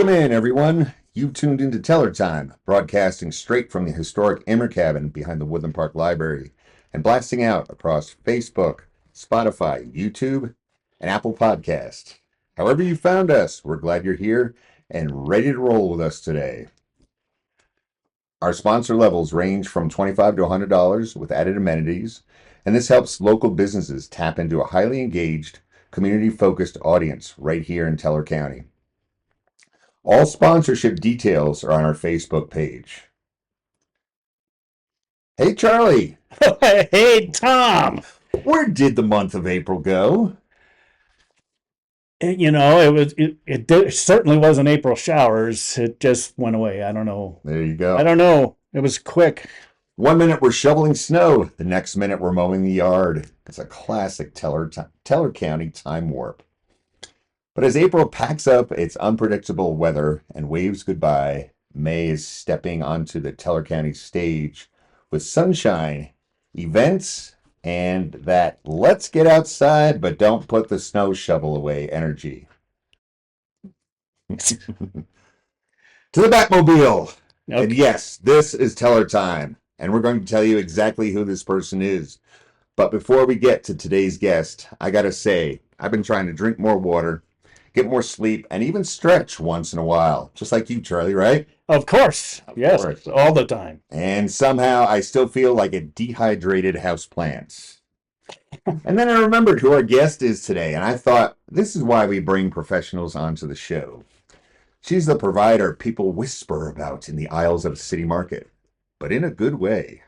Welcome in, everyone. You've tuned into Teller Time, broadcasting straight from the historic Immer cabin behind the Woodland Park Library and blasting out across Facebook, Spotify, YouTube, and Apple Podcast. However you found us, we're glad you're here and ready to roll with us today. Our sponsor levels range from $25 to $100 with added amenities, and this helps local businesses tap into a highly engaged, community-focused audience right here in Teller County. All sponsorship details are on our Facebook page. Hey, Charlie. Hey, Tom. Where did the month of April go? It certainly wasn't April showers. It just went away. I don't know. There you go. I don't know. It was quick. 1 minute we're shoveling snow. The next minute we're mowing the yard. It's a classic Teller County time warp. But as April packs up its unpredictable weather and waves goodbye, May is stepping onto the Teller County stage with sunshine, events, and that let's get outside but don't put the snow shovel away energy. To the Batmobile! Okay. And yes, this is Teller Time, and we're going to tell you exactly who this person is. But before we get to today's guest, I gotta say, I've been trying to drink more water, get more sleep, and even stretch once in a while. Just like you, Charlie, right? Of course. Yes, course. all the time. And somehow I still feel like a dehydrated houseplant. And then I remembered who our guest is today, and I thought, this is why we bring professionals onto the show. She's the provider people whisper about in the aisles of a city market, but in a good way.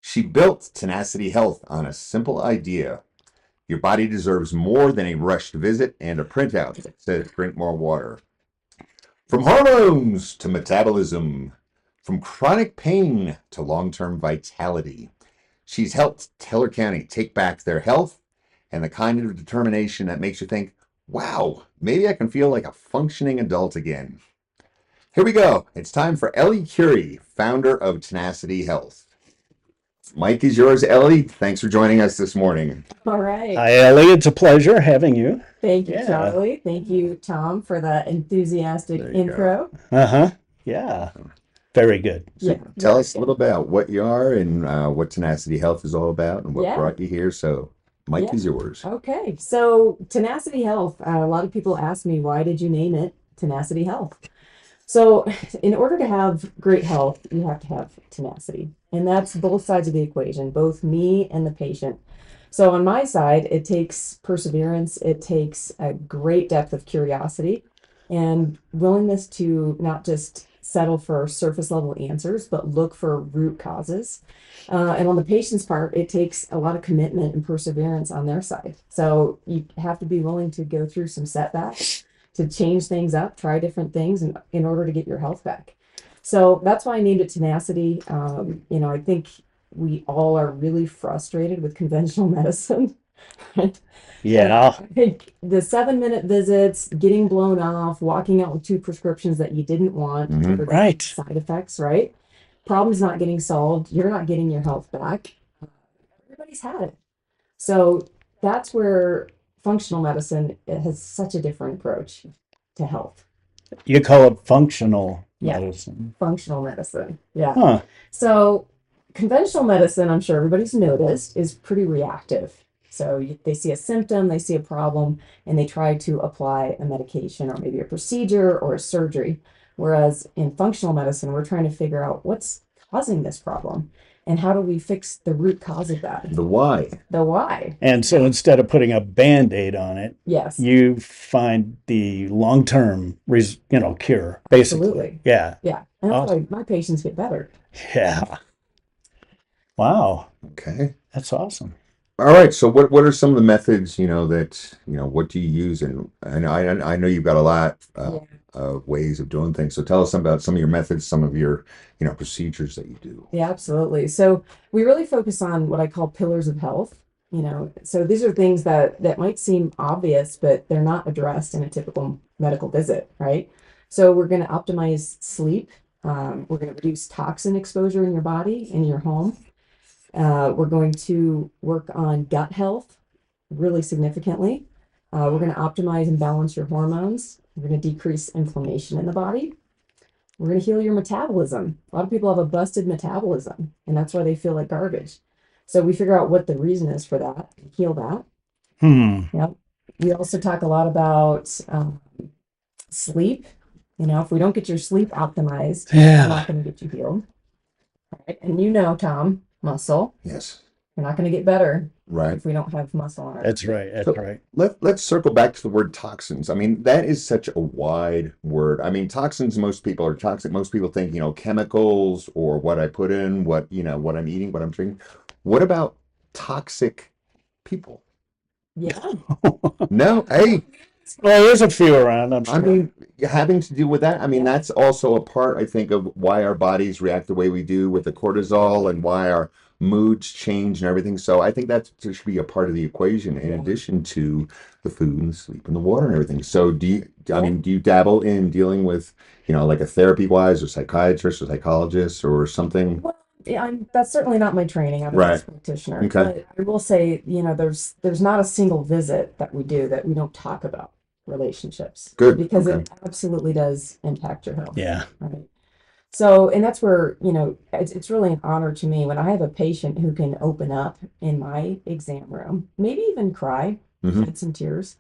She built Tenacity Health on a simple idea. Your body deserves more than a rushed visit and a printout that says drink more water. From hormones to metabolism, from chronic pain to long-term vitality, she's helped Teller County take back their health and the kind of determination that makes you think, wow, maybe I can feel like a functioning adult again. Here we go. It's time for Ellie Curie, founder of Tenacity Health. Mike is yours, Ellie. Thanks for joining us this morning. All right. Hi, Ellie. It's a pleasure having you. Thank you, Yeah. Charlie. Thank you, Tom, for that enthusiastic There you intro. Uh-huh. Yeah. Very good. So Yeah. tell us a little about what you are and what Tenacity Health is all about and what Yeah. brought you here. So Mike Yeah. is yours. Okay. So, Tenacity Health, a lot of people ask me, why did you name it Tenacity Health? So, in order to have great health, you have to have tenacity. And that's both sides of the equation, both me and the patient. So, on my side, it takes perseverance, it takes a great depth of curiosity and willingness to not just settle for surface level answers, but look for root causes. And on the patient's part, it takes a lot of commitment and perseverance on their side. So you have to be willing to go through some setbacks, to change things up, try different things in order to get your health back. So that's why I named it Tenacity. I think we all are really frustrated with conventional medicine. Right? Yeah. I think the 7-minute visits, getting blown off, walking out with 2 prescriptions that you didn't want, Mhm. for the Right. side effects, right? Problems not getting solved, you're not getting your health back. Everybody's had it. So that's where functional medicine has such a different approach to health. You call it functional Yeah. medicine. Functional medicine. Yeah. Huh. So conventional medicine, I'm sure everybody's noticed, is pretty reactive. So they see a symptom, they see a problem, and they try to apply a medication or maybe a procedure or a surgery. Whereas in functional medicine, we're trying to figure out what's causing this problem and how do we fix the root cause of that, The why. the why. And so instead of putting a Band-Aid on it, Yes, you find the long-term, cure, basically. absolutely. Yeah. Yeah. And that's Awesome. why my patients get better. Yeah. Wow. Okay. That's awesome. All right. So what are some of the methods, what do you use? And I know you've got a lot Yeah. of ways of doing things. So tell us about some of your methods, some of your, procedures that you do. Yeah, absolutely. So we really focus on what I call pillars of health. So these are things that might seem obvious, but they're not addressed in a typical medical visit, right? So we're going to optimize sleep. We're going to reduce toxin exposure in your body, in your home. We're going to work on gut health really significantly. We're going to optimize and balance your hormones. We're going to decrease inflammation in the body. We're going to heal your metabolism. A lot of people have a busted metabolism, and that's why they feel like garbage. So we figure out what the reason is for that, heal that. Yep. We also talk a lot about sleep. If we don't get your sleep optimized, we're not going to get you healed. All right. And Tom, muscle. Yes. We're not going to get better Right. if we don't have muscle on our That's right. That's So right. let's circle back to the word toxins. I mean, that is such a wide word. I mean, toxins, most people are toxic. Most people think, chemicals or what I put in, what I'm eating, what I'm drinking. What about toxic people? Yeah. No, hey, Well, there's a few around, I'm I sure. mean, having to do with that, I mean, Yeah. that's also a part, I think, of why our bodies react the way we do with the cortisol and why our moods change and everything. So I think that should be a part of the equation in Yeah. addition to the food and the sleep and the water and everything. So I Yeah. mean, do you dabble in dealing with, like a therapy wise or psychiatrist or psychologist or something? Well, yeah, that's certainly not my training. I'm a Right. nurse practitioner, Okay. but I will say, there's not a single visit that we do that we don't talk about relationships Good. because Okay. it absolutely does impact your health. Yeah. Right. So, and that's where, it's really an honor to me when I have a patient who can open up in my exam room, maybe even cry, hmm shed some tears,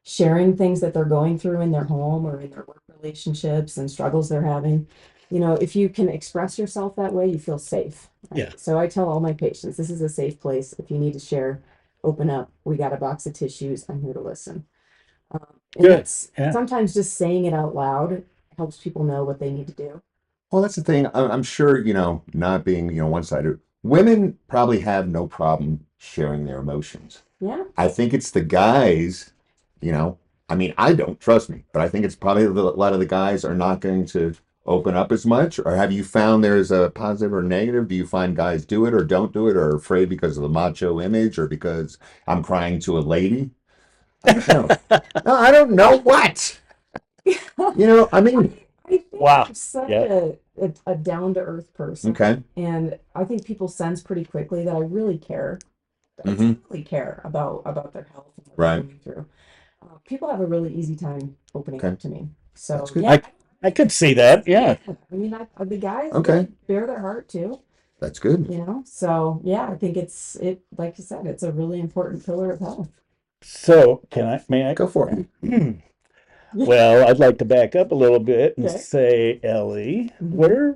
sharing things that they're going through in their home or in their work relationships and struggles they're having. If you can express yourself that way, you feel safe. Right? Yeah. So I tell all my patients, this is a safe place. If you need to share, open up. We got a box of tissues. I'm here to listen. And Good. that's Yeah. sometimes just saying it out loud helps people know what they need to do. Well, that's the thing. I'm sure, not being, one-sided, women probably have no problem sharing their emotions. Yeah. I think it's the guys, I mean, I don't, trust me, but I think it's probably a lot of the guys are not going to open up as much. Or have you found there's a positive or negative? Do you find guys do it or don't do it or are afraid because of the macho image or because I'm crying to a lady? I don't know. No, I don't know what. I mean, I think Wow. I'm such Yeah. a down to earth person. okay. And I think people sense pretty quickly that I really care. I hmm truly care about their health and what Right. they're going through. People have a really easy time opening Okay. up to me. So That's good. yeah, I could see that. Yeah. I mean, the guys Okay. really bare their heart too. That's good. So yeah, I think like you said, it's a really important pillar of health. So may I? Go for it. Well, I'd like to back up a little bit and Okay. say, Ellie, Mhm.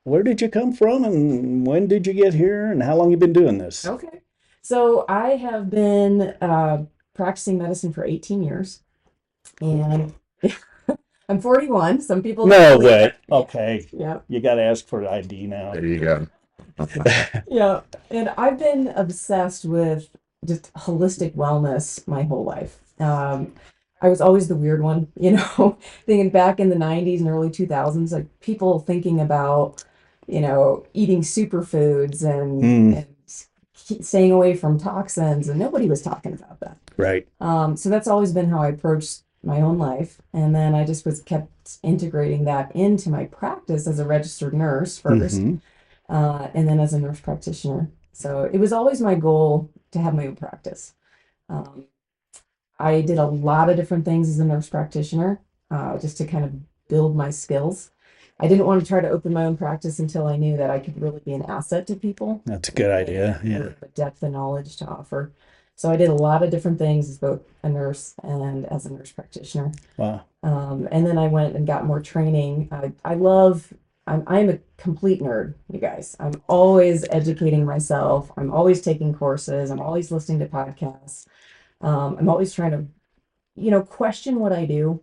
where did you come from and when did you get here and how long you been doing this? Okay. So I have been practicing medicine for 18 years, and I'm 41. Some people don't No believe way. it. Yeah. Okay. Yeah. You got to ask for ID now. There you go. Yeah. And I've been obsessed with just holistic wellness my whole life. I was always the weird one, thinking back in the 90s and early 2000s, like people thinking about, eating superfoods and, Mm. and staying away from toxins, and nobody was talking about that. Right. So that's always been how I approached my own life. And then I just kept integrating that into my practice as a registered nurse first, Mhm. and then as a nurse practitioner. So it was always my goal to have my own practice. Um, I did a lot of different things as a nurse practitioner, just to kind of build my skills. I didn't want to try to open my own practice until I knew that I could really be an asset to people. That's a good idea. And Yeah. the depth of knowledge to offer. So I did a lot of different things as both a nurse and as a nurse practitioner. Wow. And then I went and got more training. I'm a complete nerd, you guys. I'm always educating myself. I'm always taking courses. I'm always listening to podcasts. I'm always trying to, question what I do,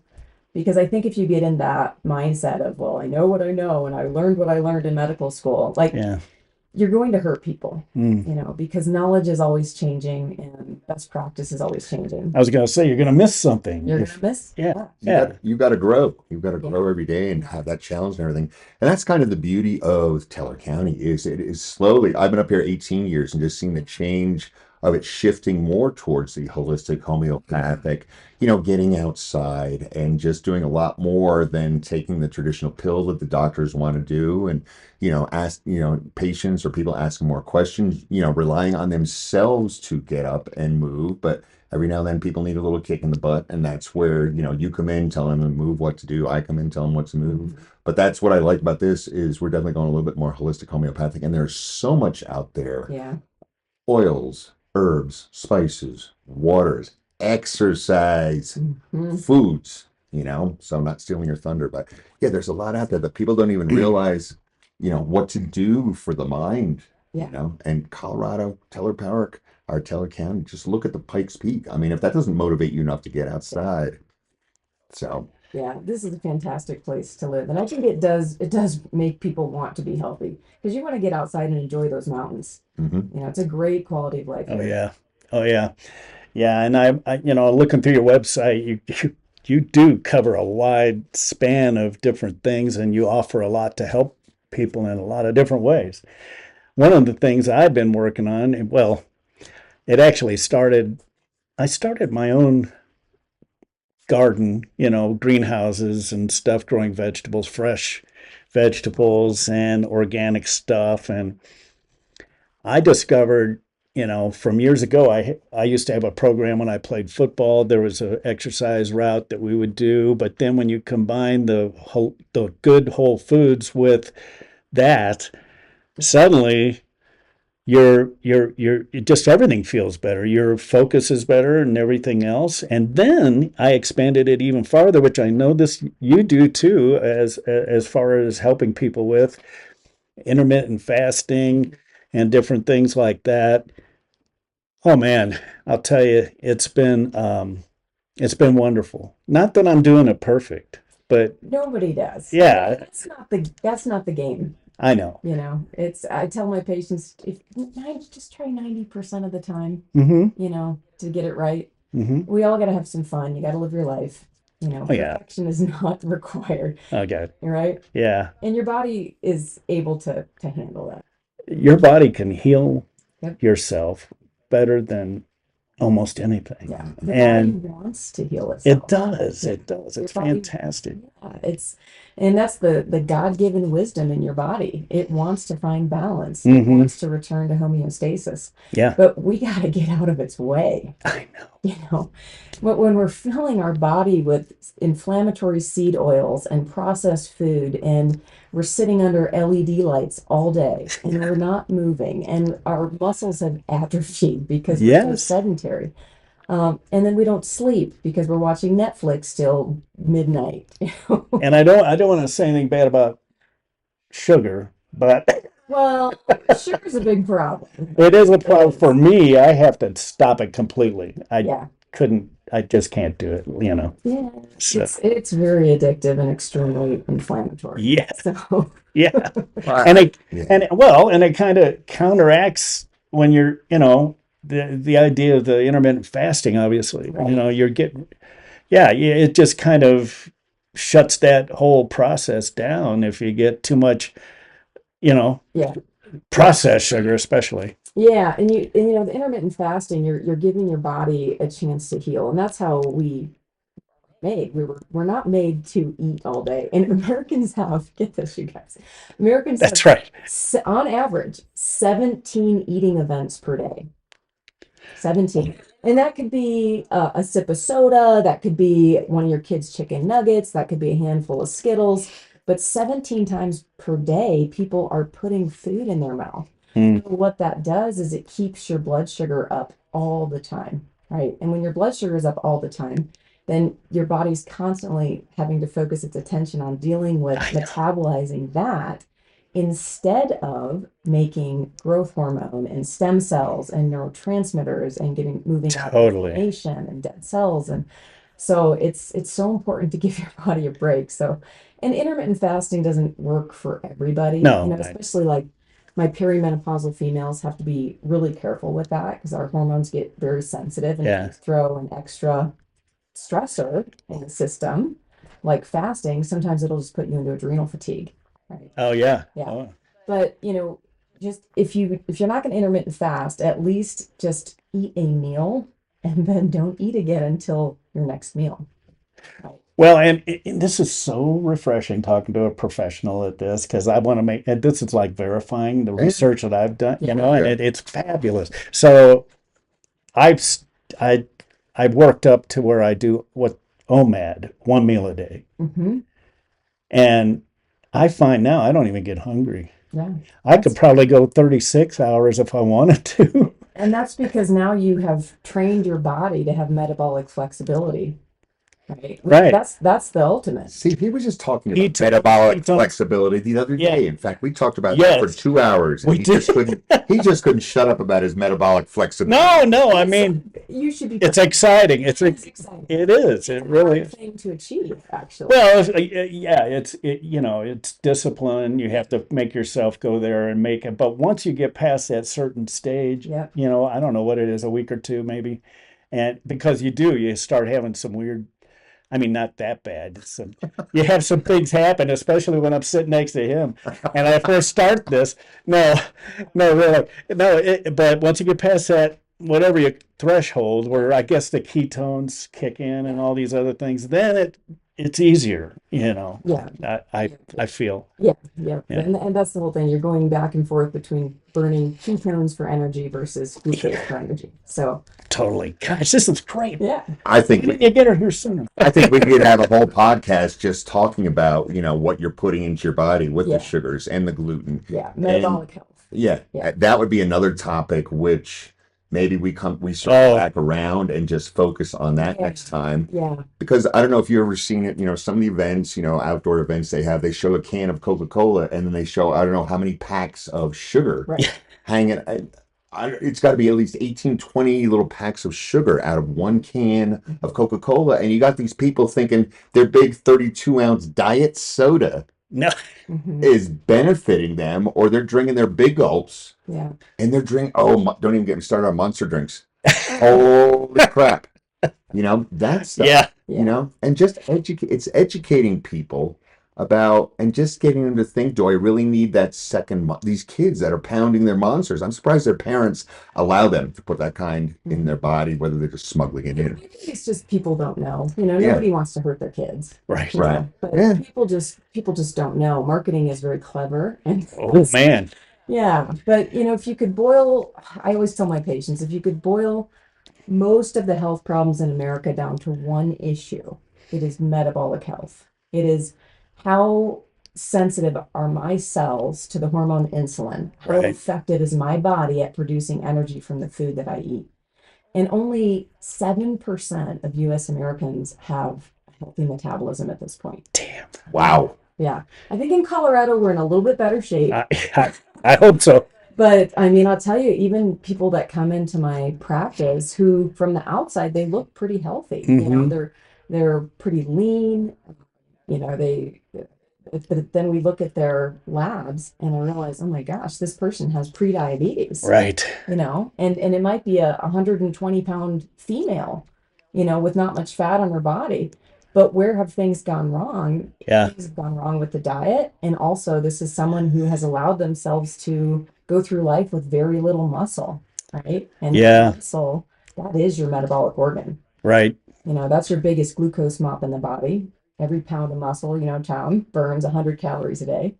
because I think if you get in that mindset of, well, I know what I know and I learned what I learned in medical school, like Yeah. you're going to hurt people, Mm. because knowledge is always changing and best practice is always changing. I was going to say, you're going to miss something. You're if- gonna miss. yeah. You got to grow. You've got to grow every day and have that challenge and everything. And that's kind of the beauty of Teller County is it is slowly. I've been up here 18 years and just seeing the change of it shifting more towards the holistic homeopathic, getting outside and just doing a lot more than taking the traditional pill that the doctors want to do. And, ask, patients or people asking more questions, relying on themselves to get up and move, but every now and then people need a little kick in the butt, and that's where, you come in, tell them to move what to do. I come in, tell them what to move. But that's what I like about this is we're definitely going a little bit more holistic homeopathic, and there's so much out there. Yeah. Oils, herbs, spices, waters, exercise, Mhm. foods, so I'm not stealing your thunder, but yeah, there's a lot out there that people don't even realize, what to do for the mind, Yeah. and Colorado, Teller Park, our Teller County, just look at the Pikes Peak. I mean, if that doesn't motivate you enough to get outside, so Yeah, this is a fantastic place to live. And I think it does make people want to be healthy because you want to get outside and enjoy those mountains. mhm. It's a great quality of life Oh here. yeah. Oh yeah. Yeah, and looking through your website, you do cover a wide span of different things, and you offer a lot to help people in a lot of different ways. One of the things I've been working on, well, it actually started. I started my own garden, greenhouses and stuff, growing vegetables, fresh vegetables and organic stuff, and I discovered, from years ago, I used to have a program when I played football. There was an exercise route that we would do, but then when you combine the good whole foods with that, suddenly just everything feels better. Your focus is better and everything else. And then I expanded it even farther, which I know this you do too, as far as helping people with intermittent fasting and different things like that. Oh man, I'll tell you, it's been wonderful. Not that I'm doing it perfect, but Nobody does. yeah, That's not the game. I know. I tell my patients if just try 90% of the time, Mm-hmm. to get it right. Mm-hmm. We all got to have some fun. You got to live your life. Oh yeah. Perfection is not required, Okay. right? Yeah. And your body is able to handle that. Your body can heal Yep. yourself better than almost anything. Yeah. The body And wants to heal it itself. does. It does. Your It's body, fantastic. yeah, and that's the God-given wisdom in your body. It wants to find balance. It Mm-hmm. wants to return to homeostasis. Yeah. But we got to get out of its way. I know. But when we're filling our body with inflammatory seed oils and processed food, and we're sitting under LED lights all day, and we're not moving, and our muscles have atrophied because we're so Yes. sedentary. And then we don't sleep because we're watching Netflix till midnight. And I don't want to say anything bad about sugar, but Well, sugar's a big problem. it is a It problem for is. me. I have to stop it completely. Yeah. I just can't do it, Yeah. So, It's very addictive and extremely inflammatory. yeah, So yeah. Well, And it yeah. and it kind of counteracts when you're, the idea of the intermittent fasting, obviously. Right. You're getting, yeah, it just kind of shuts that whole process down if you get too much, Yeah. processed sugar, especially. Yeah, and the intermittent fasting, you're giving your body a chance to heal, and that's how we're not made to eat all day. And Americans have, get this, you guys, Americans have That's right. on average 17 eating events per day. 17. And that could be a sip of soda, that could be one of your kids' chicken nuggets, that could be a handful of Skittles, but 17 times per day, people are putting food in their mouth. Mm. What that does is it keeps your blood sugar up all the time, right? And when your blood sugar is up all the time, then your body's constantly having to focus its attention on dealing with I know. metabolizing that instead of making growth hormone and stem cells and neurotransmitters and moving out Totally. inflammation and dead cells. And so it's so important to give your body a break. So, and intermittent fasting doesn't work for everybody, No, especially like my perimenopausal females have to be really careful with that because our hormones get very sensitive, and if yeah. you throw an extra stressor in the system, like fasting, sometimes it'll just put you into adrenal fatigue. Right. Oh yeah. Yeah. Oh, But just if you're not going to intermittent fast, at least just eat a meal and then don't eat again until your next meal. Right. well, and this is so refreshing talking to a professional at this because I want to make and this is like verifying the Yeah. research that I've done, Yeah. and Yeah. it's fabulous. So I've s- I I've worked up to where I do what OMAD, 1 meal a day. Hmm. And I find now I don't even get hungry. Yeah. I could probably go 36 hours if I wanted to. And that's because now you have trained your body to have metabolic flexibility, right? Right. That's the ultimate. See, he was just talking He about t- metabolic he told- flexibility the other Yeah. day. In fact, we talked about that for Yes. 2 hours. And We did. He just couldn't shut up about his metabolic flexibility. No, I mean, You should be. it's exciting. It's exciting. It is. It really Hard is. thing to achieve, actually. Well, yeah, it's discipline. You have to make yourself go there and make it. But once you get past that certain stage, Yep. I don't know what it is, a week or two maybe, and because you start having some weird. I mean, not that bad. You have some things happen, especially when I'm sitting next to him, and I first start this. No, really, no. But once you get past that, whatever your threshold, where I guess the ketones kick in and all these other things, then it's easier. Yeah. I feel. Yeah. Yeah. And that's the whole thing. You're going back and forth between burning ketones for energy versus glucose for energy. So Totally. Gosh, this is great. yeah. I think We need to get her here sooner. I think we could have a whole podcast just talking about, what you're putting into your body with Yeah. the sugars and the gluten. Yeah. Metabolic health. Yeah, Yeah. that would be another topic which maybe we circle back around and just focus on that Yeah. next time. Yeah. Because I don't know if you've ever seen it, some of the events, outdoor events they show a can of Coca-Cola and then they show, I don't know how many packs of sugar Right. hanging. It's got to be at least 18, 20 little packs of sugar out of one can of Coca-Cola. And you got these people thinking their big 32-ounce diet soda No. Mhm. is benefiting them, or they're drinking their big gulps Yeah. and they're drinking. Oh, don't even get me started on monster drinks. Holy crap. That's stuff, Yeah. and just it's educating people about and just getting them to think, do I really need that these kids that are pounding their monsters? I'm surprised their parents allow them to put that kind in their body, whether they're just smuggling it in. It's just people don't know. Yeah. Nobody wants to hurt their kids. Right. you know, Right. But Yeah. people just don't know. Marketing is very clever and Oh man. yeah. But if you could boil, I always tell my patients, if you could boil most of the health problems in America down to one issue, it is metabolic health. It is how sensitive are my cells to the hormone insulin? How Right. effective is my body at producing energy from the food that I eat? And only 7% of US Americans have a healthy metabolism at this point. Damn. Wow. Yeah. I think in Colorado, we're in a little bit better shape. I hope so. But I mean, I'll tell you, even people that come into my practice who from the outside, they look pretty healthy. Mhm. They're pretty lean. But then we look at their labs and I realize, oh my gosh, this person has pre-diabetes. Right. And it might be a 120-pound female, with not much fat on her body. But where have things gone wrong? Yeah. Things have gone wrong with the diet. And also, this is someone who has allowed themselves to go through life with very little muscle, right? And Yeah. muscle, that is your metabolic organ. Right. That's your biggest glucose mop in the body. Every pound of muscle, Tom, burns 100 calories a day.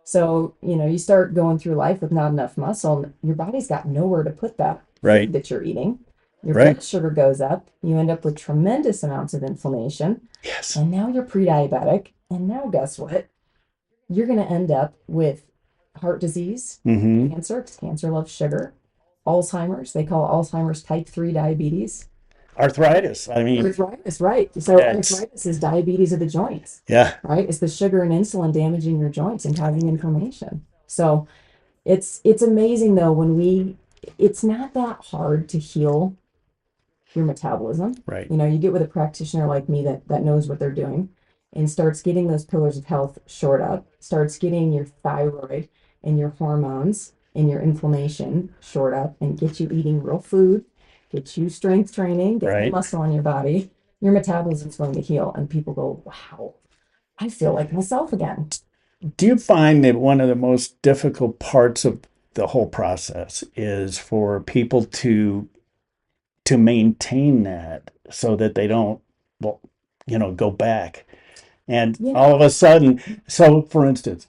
So, you start going through life with not enough muscle, and your body's got nowhere to put that Right. food that you're eating. Your Right. blood sugar goes up. You end up with tremendous amounts of inflammation. Yes. And now you're pre-diabetic. And now guess what? You're going to end up with heart disease, Mm-hmm. cancer, 'cause cancer loves sugar, Alzheimer's. They call Alzheimer's type 3 diabetes. Arthritis. I mean, Arthritis, right. So Yes. arthritis is diabetes of the joints, yeah. right? It's the sugar and insulin damaging your joints and causing inflammation. So it's amazing though it's not that hard to heal your metabolism. Right. You get with a practitioner like me that knows what they're doing and starts getting those pillars of health shored up, starts getting your thyroid and your hormones and your inflammation shored up and get you eating real food, get you strength training, get Right. muscle on your body, your metabolism's going to heal. And people go, wow, I feel like myself again. Do you find that one of the most difficult parts of the whole process is for people to maintain that so that they don't, go back? And Yeah. all of a sudden, so for instance,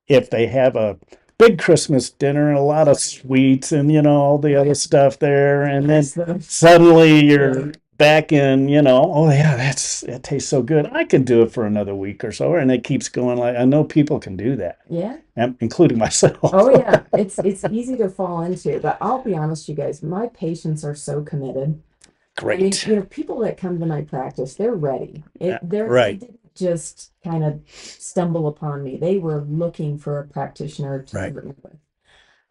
if they have a big Christmas dinner and a lot of sweets and all the other stuff there, and then Yes, suddenly you're back in, oh yeah, that tastes so good. I can do it for another week or so, and it keeps going. Like I know people can do that, Yeah. including myself. Oh yeah. It's easy to fall into, but I'll be honest, you guys, my patients are so committed. I mean, Great. people that come to my practice, they're ready. They Right. didn't just kind of stumble upon me. They were looking for a practitioner to Right. partner with.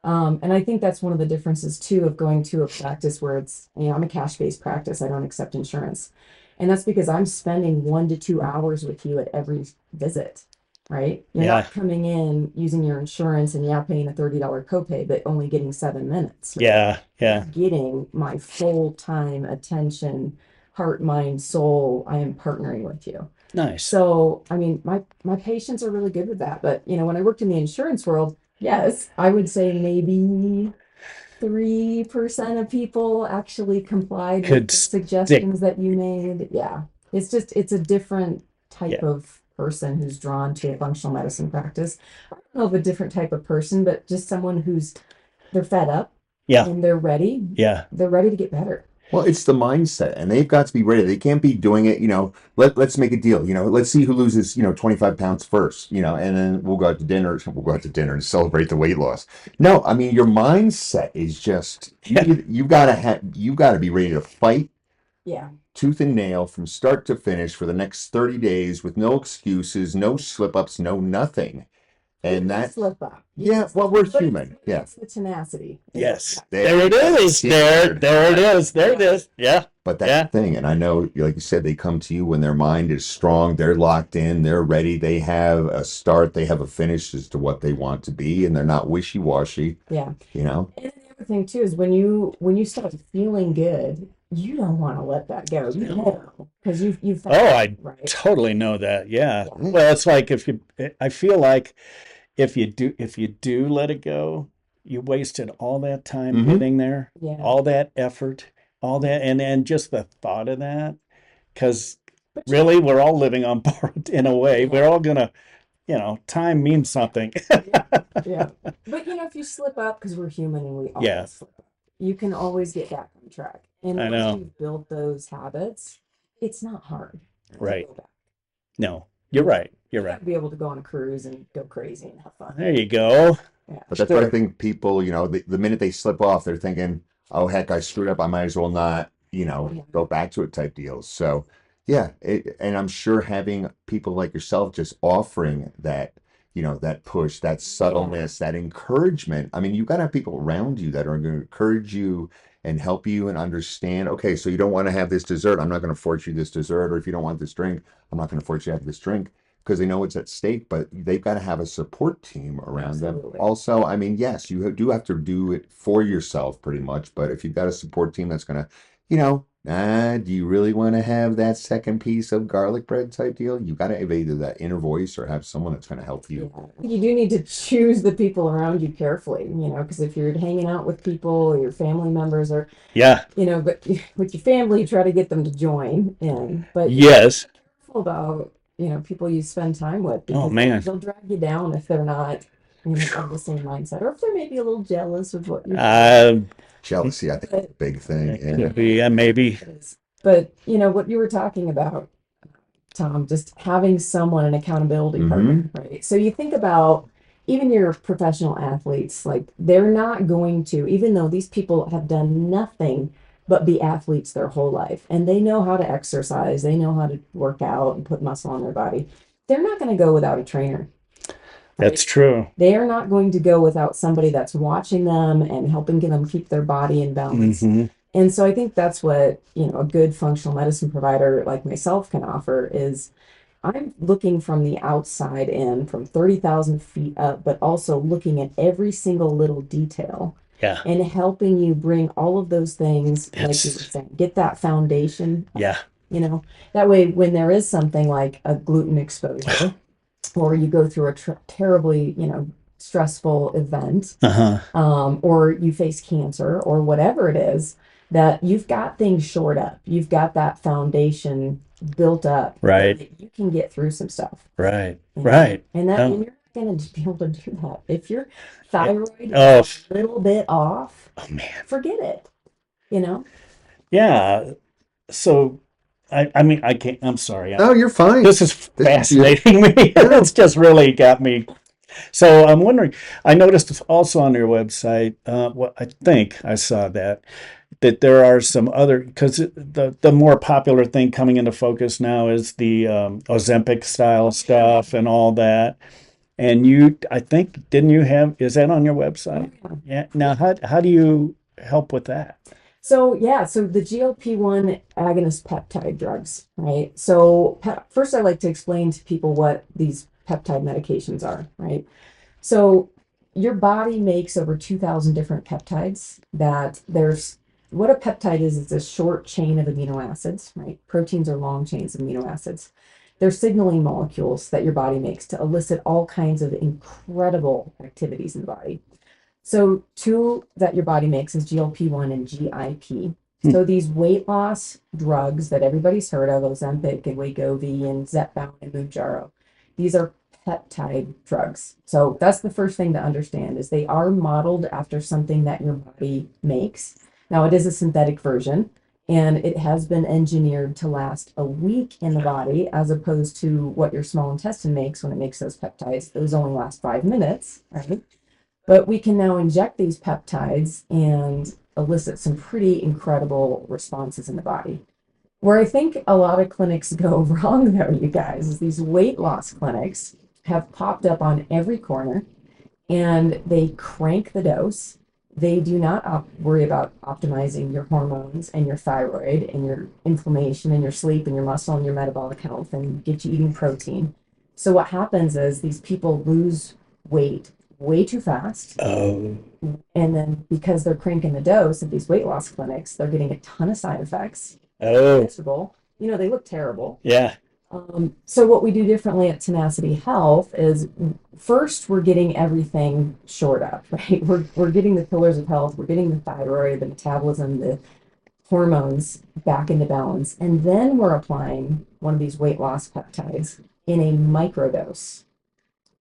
And I think that's one of the differences too of going to a practice where it's, I'm a cash-based practice. I don't accept insurance. And that's because I'm spending 1 to 2 hours with you at every visit, right? You're Yeah. not coming in using your insurance and paying a $30 copay, but only getting 7 minutes. Right? Yeah. Yeah. Getting my full-time attention, heart, mind, soul. I am partnering with you. Nice. So, I mean, my patients are really good with that. But, when I worked in the insurance world, yes, I would say maybe 3% of people actually complied with Could the stick. suggestions that you made. Yeah. It's a different type Yeah. of person who's drawn to a functional medicine practice. I don't know of a different type of person, but just someone they're fed up Yeah. and they're ready. Yeah. They're ready to get better. Well, it's the mindset, and they've got to be ready. They can't be doing it, let's make a deal, let's see who loses, 25 pounds first, and then we'll go out to dinner. We'll go out to dinner and celebrate the weight loss. No, I mean, your mindset is just, Yeah. you've got to be ready to fight Yeah. tooth and nail from start to finish for the next 30 days with no excuses, no slip ups, no nothing. And that, slip up. yeah, well, we're But human. Yeah. it's the tenacity. Yes. There There it is. There it is. There it is. Yeah. But that's the thing. And I know, like you said, they come to you when their mind is strong, they're locked in, they're ready, they have a start, they have a finish as to what they want to be, and they're not wishy-washy. Yeah. And the other thing too is when you start feeling good, you don't want to let that go. You know, because you've Oh, I right. totally know that. Yeah. Well, it's like I feel like if you do let it go, you wasted all that time getting there, all that effort, all that, and just the thought of that, because really we're all living on borrowed in a way. We're all gonna, time means something. Yeah. But if you slip up, because we're human and we all slip up, you can always get back on track. And I once know. you've built those habits, it's not hard to Right. go back. No, you're right. You're You right. have to be able to go on a cruise and go crazy and have fun. There you go. Yeah. But that's what I think people, the minute they slip off, they're thinking, oh, heck, I screwed up. I might as well not, go back to it type deals. So, yeah. And I'm sure having people like yourself just offering that, that push, that subtleness, that encouragement. I mean, you've got to have people around you that are going to encourage you and help you and understand, okay, so you don't want to have this dessert. I'm not going to force you this dessert. Or if you don't want this drink, I'm not going to force you to have this drink, because they know it's at stake, but they've got to have a support team around them. Also, I mean, yes, you do have to do it for yourself pretty much, but if you've got a support team that's going to, do you really want to have that second piece of garlic bread type deal? You got to have either that inner voice or have someone that's going to help you. Yeah. You do need to choose the people around you carefully, because if you're hanging out with people or your family members or, but with your family, you try to get them to join in. But yes, be careful about, people you spend time with, because oh man, they'll drag you down if they're not, of the same mindset, or if they're maybe a little jealous of what you're jealousy, I think, is a big thing. Could be, maybe. But what you were talking about, Tom, just having someone, an accountability partner, right? So you think about even your professional athletes, like they're not going to, even though these people have done nothing but be athletes their whole life, and they know how to exercise, they know how to work out and put muscle on their body. They're not going to go without a trainer. That's true. They are not going to go without somebody that's watching them and helping them keep their body in balance. And so I think that's what, a good functional medicine provider like myself can offer is I'm looking from the outside in, from 30,000 feet up, but also looking at every single little detail. Yeah. And helping you bring all of those things, like you were saying, get that foundation. Yeah. That way when there is something like a gluten exposure, or you go through a terribly, stressful event, or you face cancer or whatever it is, that you've got things shored up. You've got that foundation built up. Right. That you can get through some stuff. Right. Right. And that and you're not going to be able to do that. If your thyroid is a little bit off, oh man, forget it. Yeah. So, I mean, I can't. I'm sorry. No, you're fine. This is This- fascinating me. It's just really got me. So I'm wondering. I noticed also on your website. What I think I saw that there are some other, because the more popular thing coming into focus now is the Ozempic style stuff and all that. And you, I think, didn't you have? Is that on your website? Yeah. Now, how do you help with that? So yeah, so the GLP-1 agonist peptide drugs, right? So first I like to explain to people what these peptide medications are, right? So your body makes over 2,000 different peptides that there's what a peptide is, it's a short chain of amino acids, right? Proteins are long chains of amino acids. They're signaling molecules that your body makes to elicit all kinds of incredible activities in the body. So two that your body makes is GLP-1 and GIP. So these weight loss drugs that everybody's heard of, Ozempic and Wegovy and Zepbound and Mounjaro, these are peptide drugs. So that's the first thing to understand is they are modeled after something that your body makes. Now it is a synthetic version and it has been engineered to last a week in the body as opposed to what your small intestine makes when it makes those peptides. Those only last 5 minutes, right? But we can now inject these peptides and elicit some pretty incredible responses in the body. Where I think a lot of clinics go wrong, though, you guys, is these weight loss clinics have popped up on every corner and they crank the dose. They do not worry about optimizing your hormones and your thyroid and your inflammation and your sleep and your muscle and your metabolic health and get you eating protein. So what happens is these people lose weight way too fast. Oh, And then because they're cranking the dose at these weight loss clinics, they're getting a ton of side effects. oh, Miserable. You know, they look terrible. yeah. So what we do differently at Tenacity Health is first we're getting everything shored up, right? We're getting the pillars of health, we're getting the thyroid, the metabolism, the hormones back into balance, and then we're applying one of these weight loss peptides in a microdose.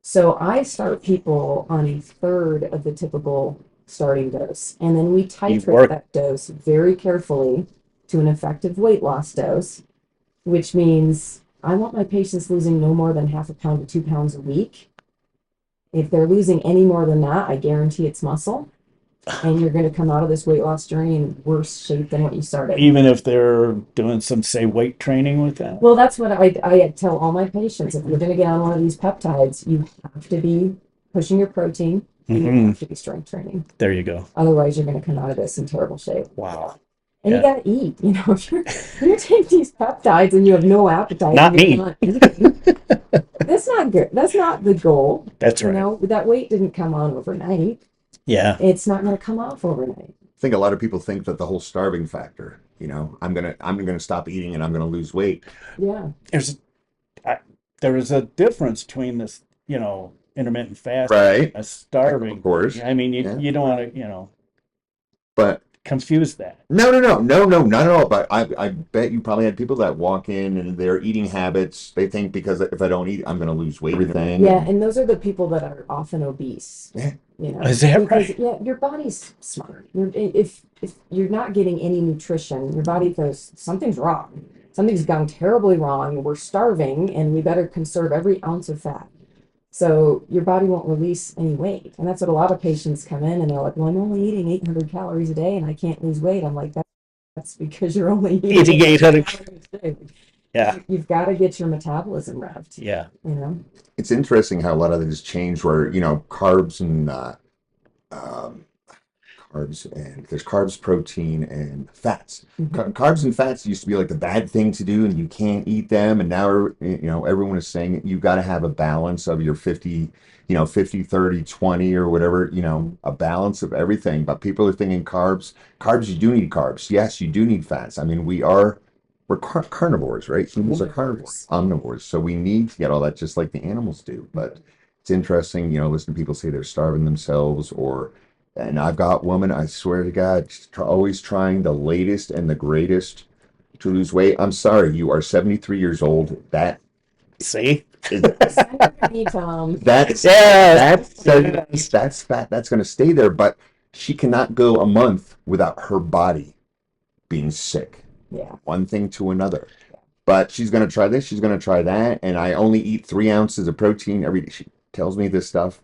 So I start people on a third of the typical starting dose, and then we titrate that dose very carefully to an effective weight loss dose, which means I want my patients losing no more than half a pound to 2 pounds a week. If they're losing any more than that, I guarantee it's muscle. And you're going to come out of this weight loss journey in worse shape than what you started. Even if they're doing some, say, weight training with that? Well, that's what I tell all my patients. If you're going to get on one of these peptides, you have to be pushing your protein. And you have to be strength training. There you go. Otherwise, you're going to come out of this in terrible shape. Wow. And Yeah. you got to eat. You know, if you take these peptides and you have no appetite, Not and you're me. not eating, that's not good. That's not the goal. That's You right. know, that weight didn't come on overnight. Yeah. It's not going to come off overnight. I think a lot of people think that the whole starving factor, I'm gonna stop eating and I'm gonna lose weight. Yeah. There is a difference between this, intermittent fasting Right. and starving. Of course. I mean, Yeah. you don't want to, But confuse that. no, not at all. But I bet you probably had people that walk in and their eating habits, they think because if I don't eat, I'm gonna lose weight. Everything. Yeah, and those are the people that are often obese. Yeah. You know, Is that because right? yeah, your body's smart. If you're not getting any nutrition, your body goes, something's wrong. Something's gone terribly wrong. We're starving, and we better conserve every ounce of fat. So your body won't release any weight, and that's what a lot of patients come in and they're like, "Well, I'm only eating 800 calories a day, and I can't lose weight." I'm like, "That's because you're only Eating 800. calories a day. Yeah. You've got to get your metabolism revved." Yeah. You know. It's interesting how a lot of it has changed where, carbs and there's carbs, protein, and fats. Carbs and fats used to be like the bad thing to do and you can't eat them. And now, everyone is saying you've got to have a balance of your 50, 50, 30, 20 or whatever, a balance of everything. But people are thinking carbs, you do need carbs. Yes, you do need fats. I mean, we're carnivores, right? Humans are carnivores, omnivores. So we need to get all that just like the animals do. But it's interesting, listen to people say they're starving themselves and I've got women, I swear to God, always trying the latest and the greatest to lose weight. I'm sorry, you are 73 years old. That See? is Anytime. that's Yeah. that's fat. That's going to stay there. But she cannot go a month without her body being sick. Yeah. one thing to another. But she's going to try this, she's going to try that, and I only eat 3 ounces of protein every day. She tells me this stuff,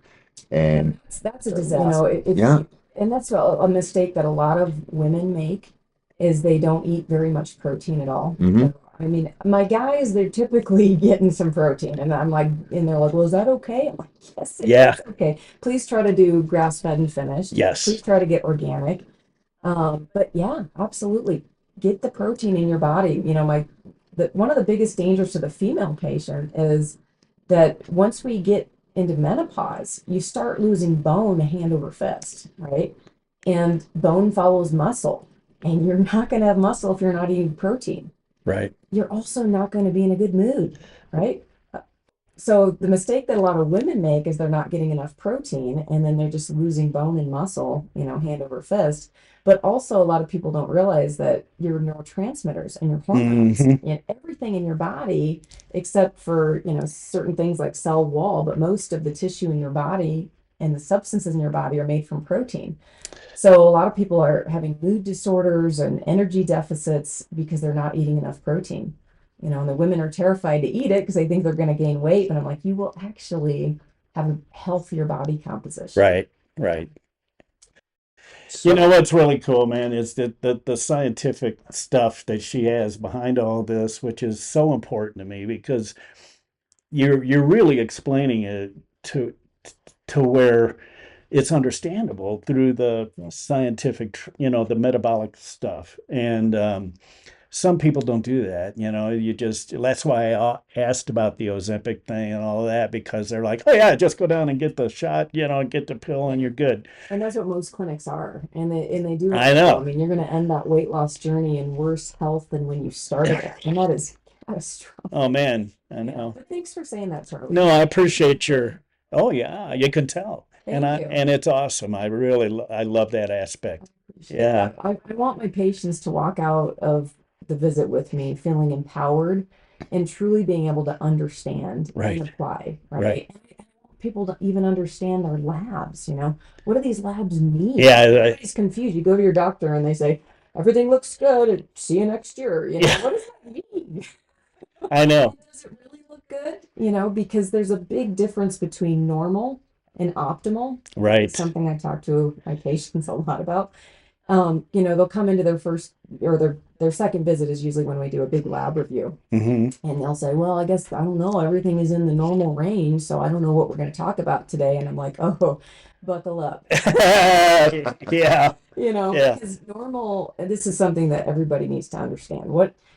and That's a disaster. yeah, And that's a mistake that a lot of women make is they don't eat very much protein at all. hmm I mean, my guys, they're typically getting some protein, and I'm like, and they're like, well, is that okay? I'm like, yes, Yeah. it's okay. Please try to do grass-fed and finished. Yes. Please try to get organic. But yeah, absolutely. Get the protein in your body. One of the biggest dangers to the female patient is that once we get into menopause, you start losing bone hand over fist, right? And bone follows muscle, and you're not going to have muscle if you're not eating protein. Right. You're also not going to be in a good mood, right? So the mistake that a lot of women make is they're not getting enough protein and then they're just losing bone and muscle, hand over fist. But also a lot of people don't realize that your neurotransmitters and your hormones and everything in your body, except for, certain things like cell wall, but most of the tissue in your body and the substances in your body are made from protein. So a lot of people are having mood disorders and energy deficits because they're not eating enough protein. And the women are terrified to eat it because they think they're going to gain weight. But I'm like, you will actually have a healthier body composition. Right. Right. You know what's really cool, man, is that the scientific stuff that she has behind all this, which is so important to me because you're really explaining it to where it's understandable through the scientific, the metabolic stuff. And some people don't do that. That's why I asked about the Ozempic thing and all of that, because they're like, oh yeah, just go down and get the shot, get the pill and you're good. And that's what most clinics are. And they do it I well. know. I mean, you're going to end that weight loss journey in worse health than when you started it. And that is catastrophic. Oh man, I know. But thanks for saying that, Charlie. No, I appreciate oh yeah, you can tell. Thank you. And it's awesome. I love that aspect. Yeah. I want my patients to walk out of the visit with me feeling empowered and truly being able to understand Right. and apply, Right. right? I want people to even understand our labs, what do these labs mean? Yeah, Everybody's confused. You go to your doctor and they say, everything looks good, and see you next year. Yeah. What does that mean? I know. Does it really look good? Because there's a big difference between normal and optimal. Right. It's something I talk to my patients a lot about. They'll come into their first or their second visit is usually when we do a big lab review. hmm And they'll say, well, I guess, I don't know, everything is in the normal range, so I don't know what we're going to talk about today. And I'm like, oh, buckle up. Yeah. Yeah. Because normal, and this is something that everybody needs to understand.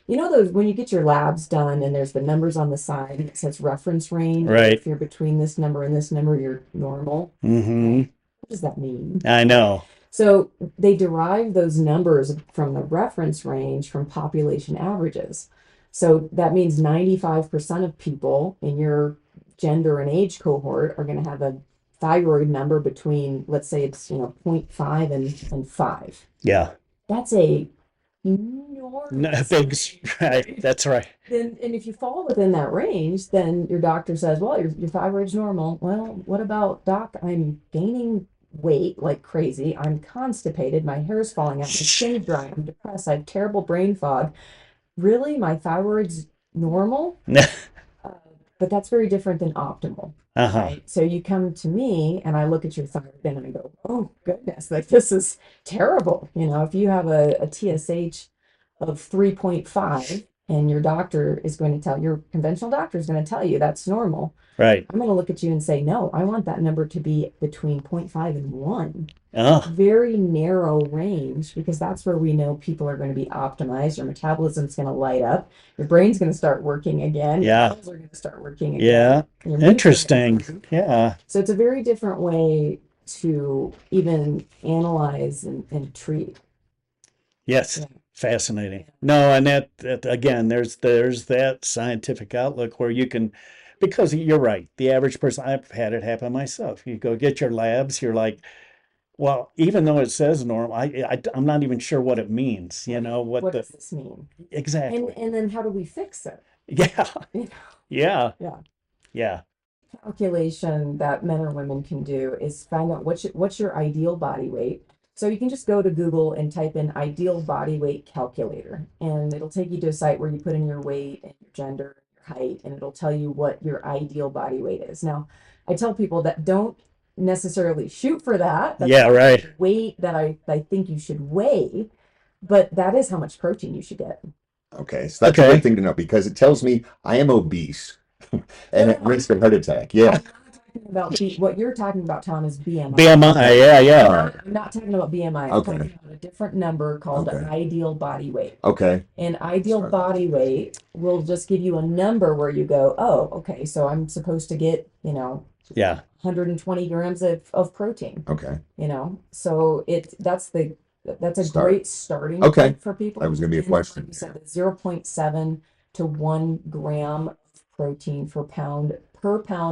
Those when you get your labs done and there's the numbers on the side and it says reference range. Right. If you're between this number and this number, you're normal. hmm What does that mean? I know. So they derive those numbers from the reference range from population averages. So that means 95% of people in your gender and age cohort are going to have a thyroid number between, let's say it's, 0.5 and 5. Yeah. That's a enormous Things. Right. That's right. and if you fall within that range, then your doctor says, well, your thyroid's normal. Well, what about, doc? I'm gaining weight like crazy. I'm constipated. My hair's falling out. My skin's dry. I'm depressed. I have terrible brain fog. Really? My thyroid's normal? But that's very different than optimal. Uh-huh. Right? So you come to me and I look at your thyroid and I go, oh goodness, like this is terrible. If you have a TSH of 3.5 and your doctor is going to tell your conventional doctor is going to tell you that's normal. Right. I'm going to look at you and say, no, I want that number to be between 0.5 and 1. Oh. Very narrow range, because that's where we know people are going to be optimized. Your metabolism's going to light up. Your brain's going to start working again. Yeah. Your cells are going to start working again. Yeah. Interesting. Yeah. So it's a very different way to even analyze and treat. Yes. Yeah. Fascinating. No, and that again, there's that scientific outlook where you can, because you're right. The average person, I've had it happen myself. You go get your labs, you're like, well, even though it says normal, I'm not even sure what it means. What does this mean? Exactly. And then how do we fix it? Yeah. Yeah. Yeah. Yeah. Calculation that men or women can do is find out what's your ideal body weight. So you can just go to Google and type in ideal body weight calculator, and it'll take you to a site where you put in your weight and your gender, your height, and it'll tell you what your ideal body weight is. Now, I tell people that don't necessarily shoot for that. That's Yeah, not right. the weight that I think you should weigh, but that is how much protein you should get. Okay, so that's a Okay. good thing to know because it tells me I am obese and at No, risk of heart attack. Yeah. I'm not talking about what you're talking about, Tom, is BMI. BMI, Okay. yeah, I'm yeah. not talking about BMI. I'm Okay. talking about a different number called Okay. ideal body weight. Okay. And ideal Sorry. body weight will just give you a number where you go, oh, okay, so I'm supposed to get, Yeah. 120 grams of protein, Okay. So that's a Start. great starting Okay. point for people. That was going to be a And like question. you said, the 0.7 to 1 gram of protein per pound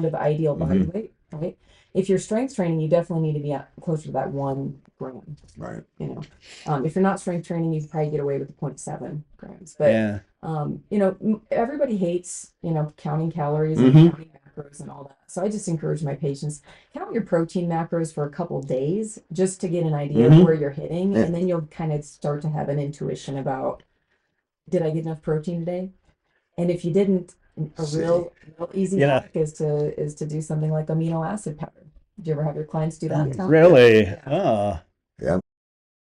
of ideal body weight, right? If you're strength training, you definitely need to be closer to that 1 gram. Right. If you're not strength training, you probably get away with the 0.7 grams. But Yeah. everybody hates, counting calories Mhm. and counting macros and all that. So I just encourage my patients, count your protein macros for a couple days just to get an idea of where you're hitting. Yeah. And then you'll kind of start to have an intuition about, did I get enough protein today? And if you didn't, a See. real easy Yeah. hack is to do something like amino acid powder. Do you ever have your clients do that, Tom? Really? Yeah. Oh. Yeah.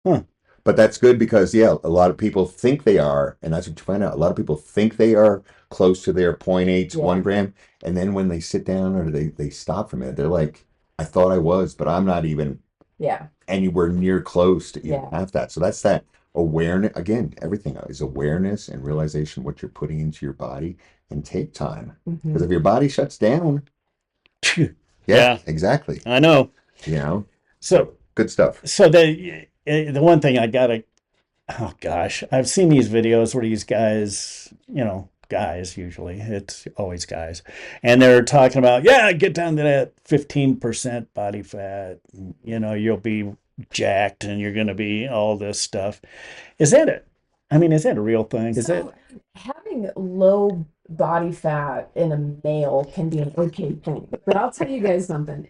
Huh. But that's good because, yeah, a lot of people think they are, and that's what you find out. A lot of people think they are close to their 0.8 to 1 Yeah. gram. And then when they sit down or they stop from it, they're like, I thought I was, but I'm not even Yeah. anywhere near close to even Yeah. have that. So that's that awareness. Again, everything is awareness and realization what you're putting into your body and take time. Mhm. Because if your body shuts down, Yeah. exactly. I know. So good stuff. So the one thing I gotta, oh gosh, I've seen these videos where these guys, guys usually, it's always guys, and they're talking about, yeah, get down to that 15% body fat, you'll be jacked and you're gonna be all this stuff. Is that it? I mean, is that a real thing? Is that So having low body fat in a male can be an okay thing, but I'll tell you guys something.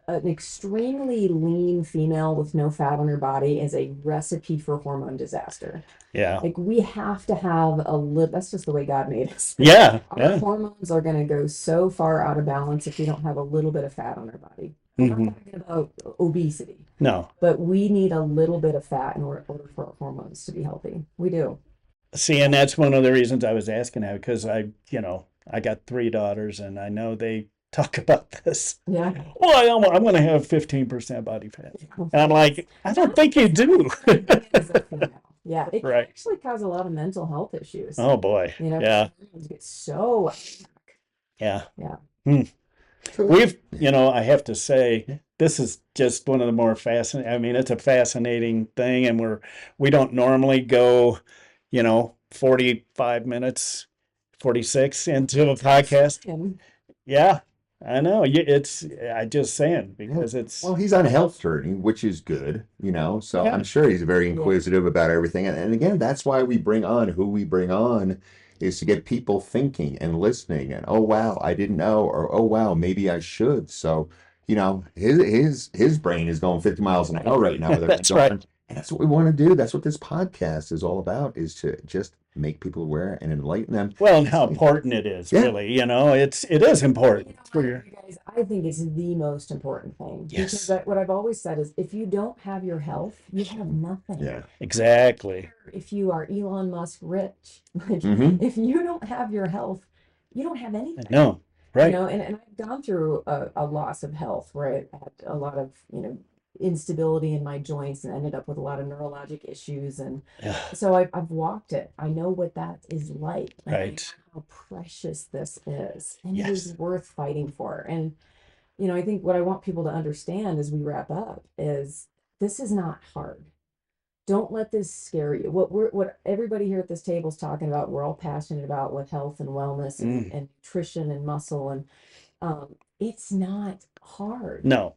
An extremely lean female with no fat on her body is a recipe for hormone disaster. yeah, Like we have to have a little. That's just the way God made us. yeah, Our yeah. hormones are going to go so far out of balance if we don't have a little bit of fat on our body. I'm Mhm. not talking about obesity, No. but we need a little bit of fat in order for our hormones to be healthy. We do. See, and that's one of the reasons I was asking that because I got 3 daughters and I know they talk about this. Yeah. Well, I'm going to have 15% body fat. And I'm like, I don't think you do. As a female. Yeah, it can Right. actually cause a lot of mental health issues. Oh boy. Yeah. Hormones get so out of whack. Yeah. Yeah. We've, I have to say, this is just one of the more fascinating. I mean, it's a fascinating thing, and we don't normally go, 45 minutes, 46 into a podcast. And Yeah, I know. I just saying because it's Well, he's on a health journey, which is good, so Yeah. I'm sure he's very Yeah. inquisitive about everything. And again, that's why we bring on who we bring on is to get people thinking and listening and, oh, wow, I didn't know, or, oh, wow, maybe I should. So, his brain is going 50 miles an hour right now. with everything That's going right. on. And that's what we want to do. That's what this podcast is all about, is to just make people aware and enlighten them. well, and how important it is, Yeah. really. It is important you for know your. what, you guys, I think it's the most important thing. Yes. Because what I've always said is if you don't have your health, you have nothing. Yeah. Exactly. If you are Elon Musk rich, like Mhm. if you don't have your health, you don't have anything. No, right. And I've gone through a loss of health where I had a lot of, instability in my joints and ended up with a lot of neurologic issues. And Yeah. so I've walked it. I know what that is like. And I know Right. how precious this is. And it Yes. is worth fighting for. And, I think what I want people to understand as we wrap up is this is not hard. Don't let this scare you. What everybody here at this table is talking about, we're all passionate about with health and wellness and nutrition and muscle. And it's not hard. No.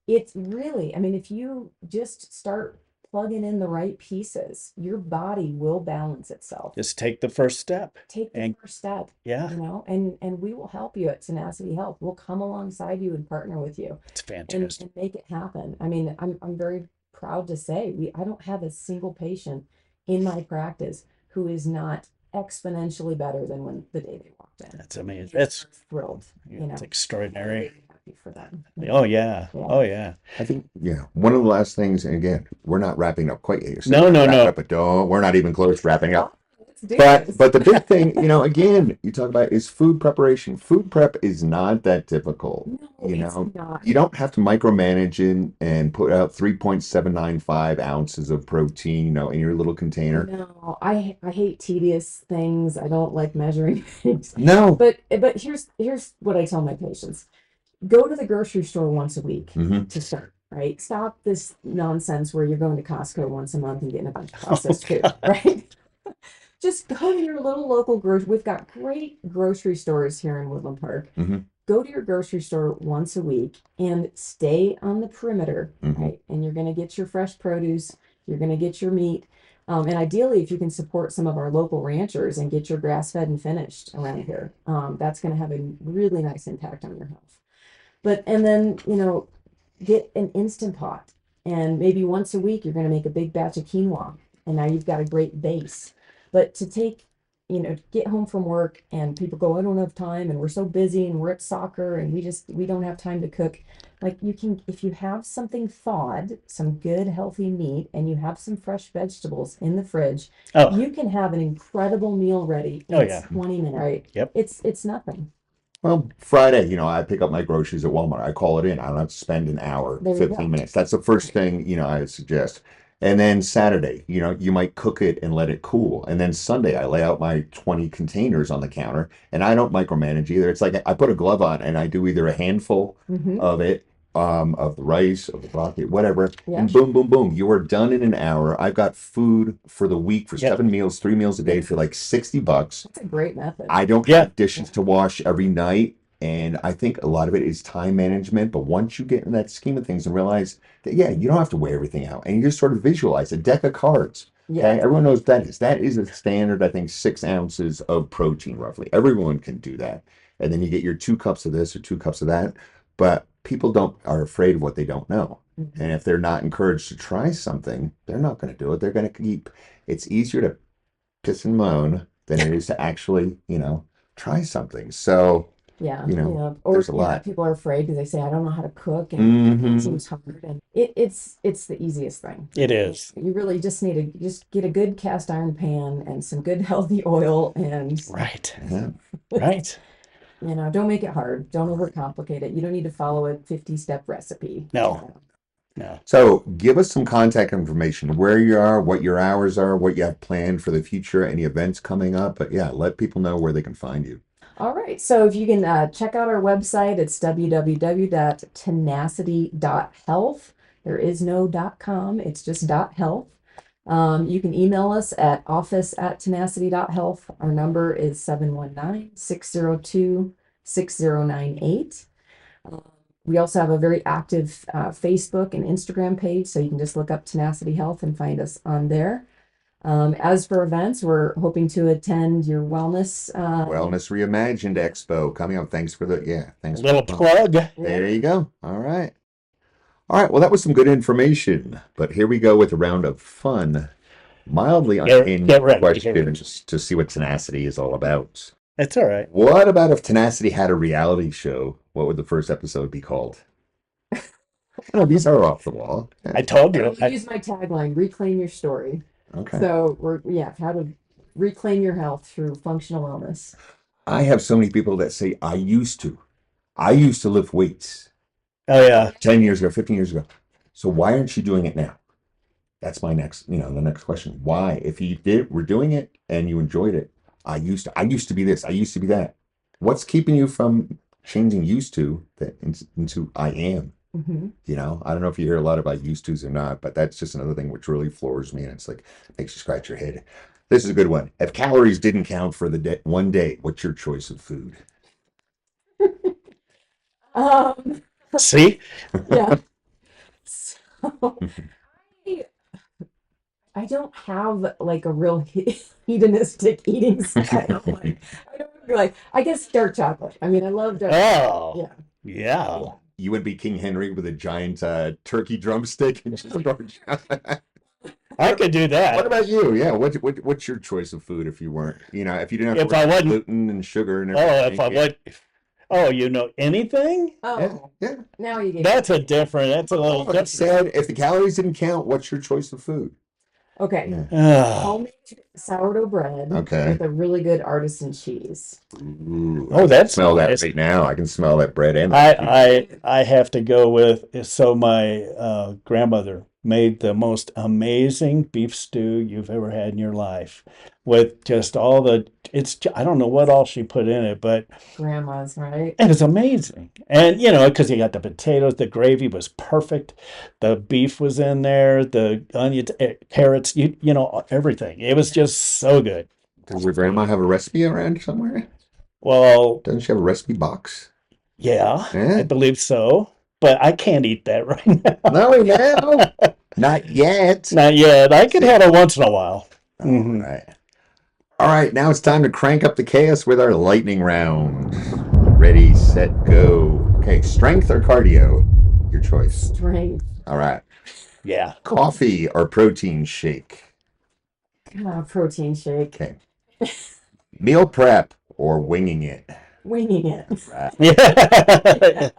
It's really, I mean, if you just start plugging in the right pieces, your body will balance itself. Just take the first step. Take the and- first step, Yeah, and we will help you at Tenacity Health. We'll come alongside you and partner with you it's and fantastic. make it happen. I mean, I'm very proud to say I don't have a single patient in my practice who is not exponentially better than when the day they walked in. That's amazing. And That's I'm thrilled, it's extraordinary. really happy for them. Oh yeah. Yeah. Oh yeah. I think, yeah, one of the last things, and again, we're not wrapping up quite yet. No, no, Wrap no. up, but we're not even close to wrapping up. Let's do But this. the big thing, again, you talk about is food preparation. Food prep is not that difficult. No, You it's know, not. you don't have to micromanage it and put out 3.795 ounces of protein, in your little container. No, I hate tedious things. I don't like measuring things. No. But here's what I tell my patients. Go to the grocery store once a week hmm to start, right? Stop this nonsense where you're going to Costco once a month and getting a bunch of Oh processed food, God. right? Just go to your little local grocery. We've got great grocery stores here in Woodland Park. hmm Go to your grocery store once a week and stay on the perimeter, hmm right? And you're going to get your fresh produce, you're going to get your meat. And ideally, if you can support some of our local ranchers and get your grass fed and finished around here, that's going to have a really nice impact on your health. And then, get an Instant Pot. And maybe once a week, you're going to make a big batch of quinoa. And now you've got a great base. But to take, get home from work and people go, I don't have time. And we're so busy and we're at soccer and we don't have time to cook. Like if you have something thawed, some good healthy meat, and you have some fresh vegetables in the fridge, Oh. you can have an incredible meal ready in Oh, yeah. 20 minutes. Right? Yep. It's nothing. Well, Friday, I pick up my groceries at Walmart. I call it in. I don't have to spend an hour, There you 15 go. minutes. That's the first thing, I would suggest. And then Saturday, you might cook it and let it cool. And then Sunday, I lay out my 20 containers on the counter and I don't micromanage either. It's like I put a glove on and I do either a handful Mm-hmm. of it, of the rice, of the broccoli, whatever. Yeah. And boom, boom, boom. You are done in an hour. I've got food for the week for Yep. 7 meals, 3 meals a day for like $60. That's a great method. I don't Yeah. have dishes to wash every night. And I think a lot of it is time management. But once you get in that scheme of things and realize that, yeah, you don't have to weigh everything out. And you just sort of visualize a deck of cards. Okay. Yeah. Everyone knows what that is. That is a standard, I think, 6 ounces of protein, roughly. Everyone can do that. And then you get your 2 cups of this or 2 cups of that. But people are afraid of what they don't know. Mhm. And if they're not encouraged to try something, they're not going to do it. They're going to keep. It's easier to piss and moan than it is to actually, try something. So, Yeah, or there's a lot. people are afraid because they say, I don't know how to cook and it hmm seems hard. And it's the easiest thing. It is. You really just need to just get a good cast iron pan and some good healthy oil and Right. Yeah. Right. don't make it hard. Don't overcomplicate it. You don't need to follow a 50-step recipe. No. No. So give us some contact information, where you are, what your hours are, what you have planned for the future, any events coming up. But yeah, let people know where they can find you. All right. So if you can check out our website, it's www.tenacity.health. There is no .com. It's just .health. You can email us at office@tenacity.health. Our number is 719-602-6098. We also have a very active Facebook and Instagram page, so you can just look up Tenacity Health and find us on there. As for events, we're hoping to attend your wellness. Wellness Reimagined Expo coming up. Thanks for thanks for Little the plug. There you go. All right. All right. Well, that was some good information. But here we go with a round of fun, mildly unhinged Get ready. questions to see what Tenacity is all about. It's all right. What about if Tenacity had a reality show? What would the first episode be called? Oh, these are off the wall. I told you. You use my tagline, reclaim your story. Okay. So how to reclaim your health through functional wellness. I have so many people that say, I used to lift weights Oh yeah. 10 years ago, 15 years ago. So why aren't you doing it now? That's my the next question. Why? If you were doing it and you enjoyed it, I used to be this, I used to be that. What's keeping you from changing used to that into I am? Mm-hmm. I don't know if you hear a lot about used tos or not, but that's just another thing which really floors me. And it's like, makes you scratch your head. This is a good one. If calories didn't count for the one day, what's your choice of food? See? Yeah. So I don't have like a real hedonistic eating style. I don't like. I guess dark chocolate. I mean, I love dark. Oh. Yeah. Yeah. You would be King Henry with a giant turkey drumstick and just start. I could do What that about you? Yeah, what's your choice of food if you weren't, if you didn't have if to I worry about wasn't. gluten and sugar and Oh, if everything? I Yeah, would. Oh, anything? yeah, Oh, yeah. now you gave That's a different. That's a little Oh, it different. said if the calories didn't count, what's your choice of food? Okay. Yeah. Oh, Homemade sourdough bread Okay. with a really good artisan cheese. Ooh, I oh, can that's smell that nice. right now. I can smell that bread and that cheese. I have to go with so my grandmother made the most amazing beef stew you've ever had in your life with just all the I don't know what all she put in it, but Grandma's, right? it was amazing. And because you got the potatoes, the gravy was perfect, the beef was in there, the onions, carrots, everything. It was just so good. Does your grandma have a recipe around somewhere? Well, Doesn't she have a recipe box? yeah, I Yeah. believe so, but I can't eat that right now. No, now. Not yet. Not yet. I could have it once in a while. All right. All right, now it's time to crank up the chaos with our lightning round. Ready, set, go. Okay, strength or cardio? Your choice. Strength. All right. Yeah. Coffee or protein shake? Protein shake. Okay. Meal prep or winging it? Winging it. Right. Yeah.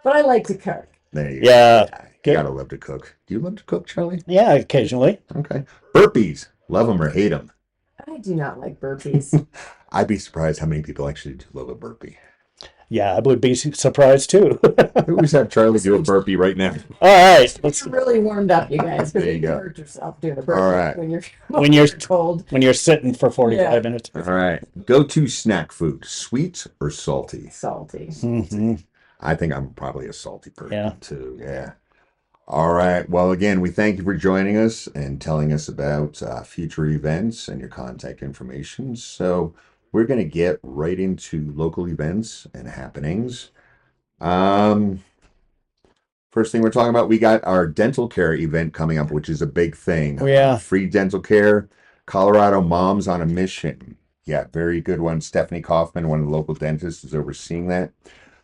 But I like to cook. There you go. Yeah. Yeah, you Good. gotta love to cook. Do you love to cook, Charlie? Yeah, occasionally. Okay. Burpees, love them or hate them? I do not like burpees. I'd be surprised how many people actually do love a burpee. Yeah, I would be surprised too. Who was have Charlie do a burpee right now? All right. You're really warmed up, you guys, because There you you go. hurt yourself doing a burpee All right. when you're When you're cold. when you're sitting for 45 Yeah. minutes. All right. Go-to snack food, sweet or salty? Salty. Hmm. I think I'm probably a salty person Yeah. too. Yeah. All right. Well, again, we thank you for joining us and telling us about future events and your contact information. So we're going to get right into local events and happenings. Um, First thing we're talking about, we got our dental care event coming up, which is a big thing. Oh, yeah. Free dental care, Colorado Moms on a Mission. Yeah, very good one. Stephanie Kaufman, one of the local dentists, is overseeing that.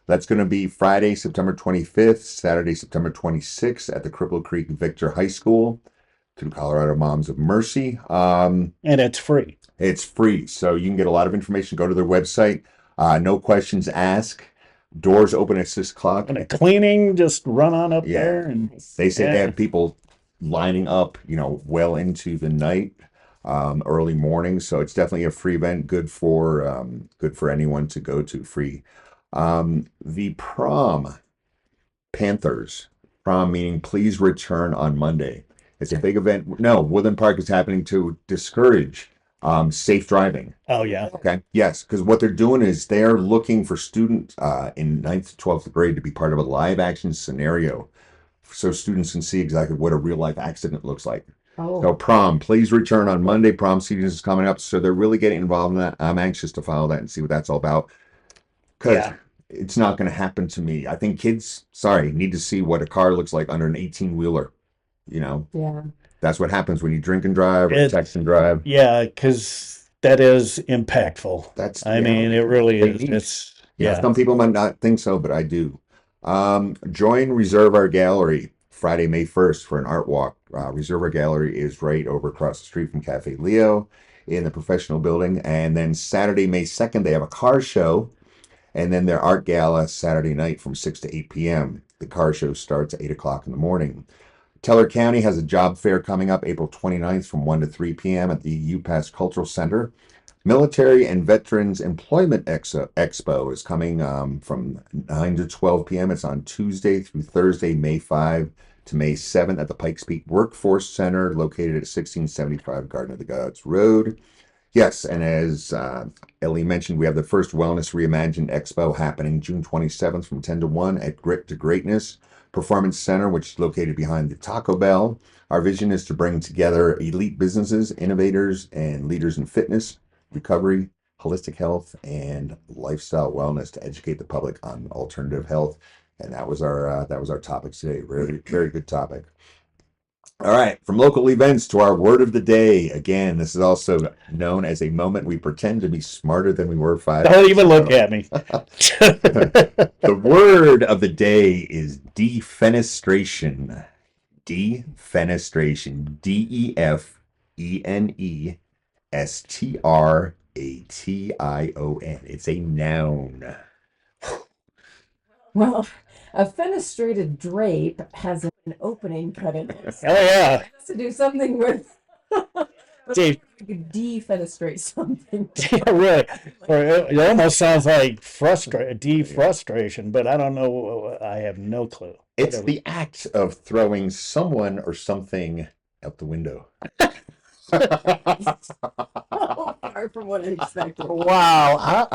That's going to be Friday, September 25th, Saturday, September 26th at the Cripple Creek Victor High School through Colorado Moms of Mercy. And it's free. It's free, so you can get a lot of information. Go to their website. No questions asked. Doors open at 6 o'clock. And the cleaning, just run on up Yeah. there and They said they Yeah. have people lining up, well into the night, early morning. So it's definitely a free event. Good for anyone to go to. Free. The prom Panthers prom meaning please return on Monday. It's a big event. No, Woodland Park is happening to discourage safe driving. Oh yeah. Okay. Yes, because what they're doing is they're looking for students in 9th to 12th grade to be part of a live action scenario so students can see exactly what a real life accident looks like. So Oh, prom, please return on Monday. Prom season is coming up. So they're really getting involved in that. I'm anxious to follow that and see what that's all about. Because Yeah. it's not going to happen to me. I think kids, need to see what a car looks like under an 18-wheeler. yeah. That's what happens when you drink and drive or It- text and drive. Yeah, because that is impactful. That's I mean, it really is. Indeed. It's Yeah, some people might not think so, but I do. Join Reserve Art Gallery Friday, May 1st for an art walk. Reserve Art Gallery is right over across the street from Cafe Leo in the professional building. And then Saturday, May 2nd, they have a car show. And then their art gala Saturday night from 6 to 8 p.m. The car show starts at 8 o'clock in the morning. Teller County has a job fair coming up April 29th from 1 to 3 p.m. at the UPass Cultural Center. Military and Veterans Employment Expo is coming from 9 to 12 p.m. It's on Tuesday through Thursday, May 5 to May 7 at the Pikes Peak Workforce Center located at 1675 Garden of the Gods Road. Yes, and as Ellie mentioned, we have the first Wellness Reimagined Expo happening June 27th from 10 to 1 at Grit to Greatness Performance Center, which is located behind the Taco Bell. Our vision is to bring together elite businesses, innovators, and leaders in fitness, recovery, holistic health, and lifestyle wellness to educate the public on alternative health. And that was our topic today. Very, very good topic. All right, from local events to our word of the day. Again, this is also known as a moment we pretend to be smarter than we were 5 minutes Don't even look ago. at me. The word of the day is defenestration. Defenestration. Defenestration. It's a noun. Well, a fenestrated drape has an opening cut in it. So Oh yeah, it has to do something with Dave. defenestrate something. Yeah, really. Or it almost sounds like defrustration, but I don't know. I have no clue. It's Whatever. the act of throwing someone or something out the window. Far from what I expected. Wow.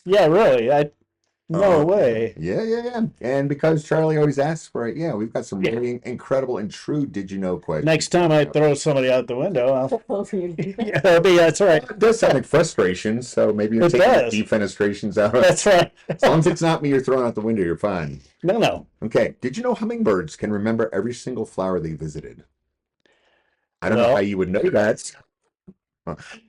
Yeah, really. No way. Yeah. And because Charlie always asks for it, yeah, we've got some really incredible and true did you know questions. Next time I throw somebody out the window, Yeah. that's right. It does sound like frustration, so maybe you're It taking does. the defenestrations out. That's right. As long as it's not me you're throwing out the window, you're fine. No. Okay, did you know hummingbirds can remember every single flower they visited? I don't know Well- how you would know that.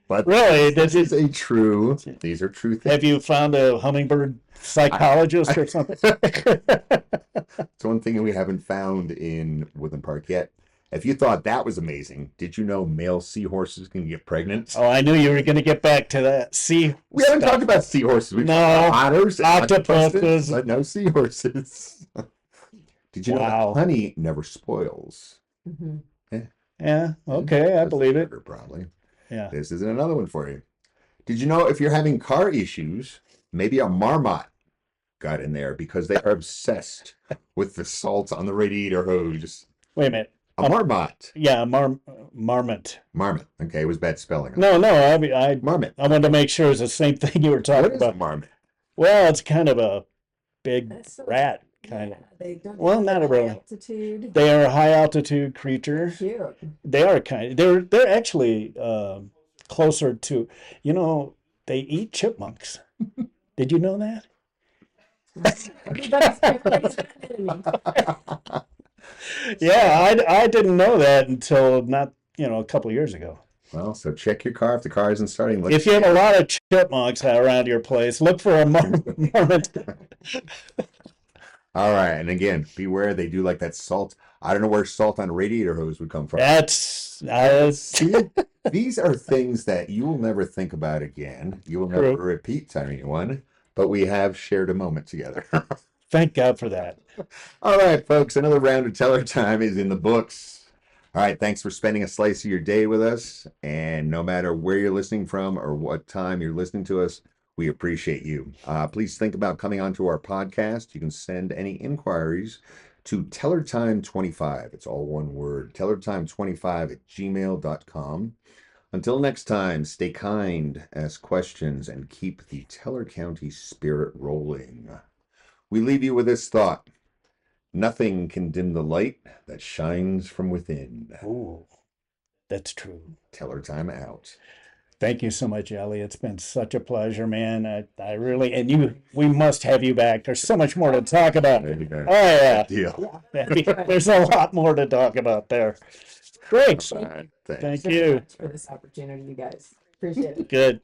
But Really? these are true things. Have you found a hummingbird psychologist or something? It's one thing we haven't found in Woodland Park yet. If you thought that was amazing, did you know male seahorses can get pregnant? Oh, I knew you were going to get back to that. See, We haven't talked about seahorses. We've No. talked about otters, and Octopuses. but no seahorses. Did you know Wow. that honey never spoils? Mhm. yeah, okay, I That's believe it. sugar, probably. Yeah. This isn't another one for you. Did you know if you're having car issues, maybe a marmot got in there because they are obsessed with the salt on the radiator hose? Wait a minute. A marmot. Yeah, marmot. Marmot. Okay, it was bad spelling. No, I Marmot. wanted to make sure it's the same thing you were What talking is a about. marmot? Well, it's kind of a big That's so- rat, kind of. They don't Well, have not high really. altitude. They are a high altitude creature. Cute. They are they're actually closer to, they eat chipmunks. Did you know that? Everybody's enemy. Yeah, I didn't know that until not, a couple of years ago. Well, so check your car if the car isn't starting. If you have a lot of chipmunks around your place, look for a marmot. All right, and again, beware, they do like that salt. I don't know where salt on radiator hose would come from. That's See, these are things that you will never think about again. You will never True. repeat to anyone, but we have shared a moment together. Thank God for that. All right, folks, another round of Teller Time is in the books. All right, thanks for spending a slice of your day with us. And no matter where you're listening from or what time you're listening to us, we appreciate you. Please think about coming onto our podcast. You can send any inquiries to tellertime25. It's all one word, tellertime25@gmail.com. Until next time, stay kind, ask questions, and keep the Teller County spirit rolling. We leave you with this thought. Nothing can dim the light that shines from within. Ooh, that's true. Teller Time out. Thank you so much, Ellie. It's been such a pleasure, man. I really, and we must have you back. There's so much more to talk about. There you go. Oh, yeah. Deal. There's a lot more to talk about there. Great. All right, thanks. Thank So you. much for this opportunity, you guys. Appreciate it. Good.